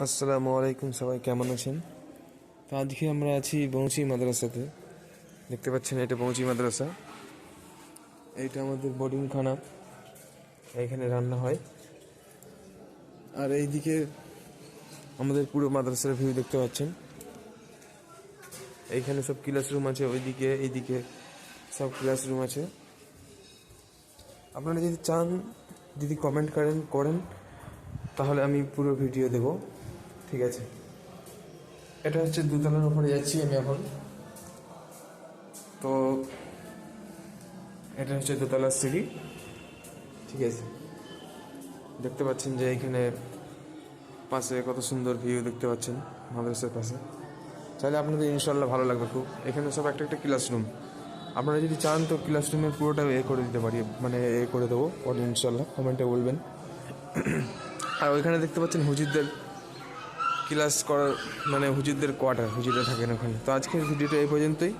আসসালামু আলাইকুম, সবাই কেমন আছেন? তো আজকে আমরা আছি বংশী মাদ্রাসাতে। দেখতে পাচ্ছেন এটা বংশী মাদ্রাসা। এইটা আমাদের বোর্ডিং খানা, এখানে রান্না হয়। আর এইদিকে আমাদের পুরো মাদ্রাসার ভিউ দেখতে পাচ্ছেন। এইখানে সব ক্লাসরুম আছে, ওইদিকে এইদিকে সব ক্লাসরুম আছে। আপনারা যদি চান, যদি কমেন্ট করেন তাহলে আমি পুরো ভিডিও দেব, ঠিক আছে? এটা হচ্ছে দোতলার উপরে যাচ্ছি আমি এখন। তো এটা হচ্ছে দোতলার সিঁড়ি, ঠিক আছে? দেখতে পাচ্ছেন যে এখানে পাশে কত সুন্দর ভিউ দেখতে পাচ্ছেন মাদ্রাসার পাশে। চাইলে আপনাদের ইনশাল্লাহ ভালো লাগবে খুব। এখানে সব একটা একটা ক্লাসরুম। আপনারা যদি চান তো ক্লাসরুমের পুরোটা করে দিতে পারি, মানে করে দেবো পরে ইনশাল্লাহ, কমেন্টে বলবেন। আর ওইখানে দেখতে পাচ্ছেন হুজুরদের ক্লাস করার, মানে হুজুরদের কোয়ার্টার, হুজুররা থাকেন ওখানে। তো আজকের ভিডিওটা এই পর্যন্তই।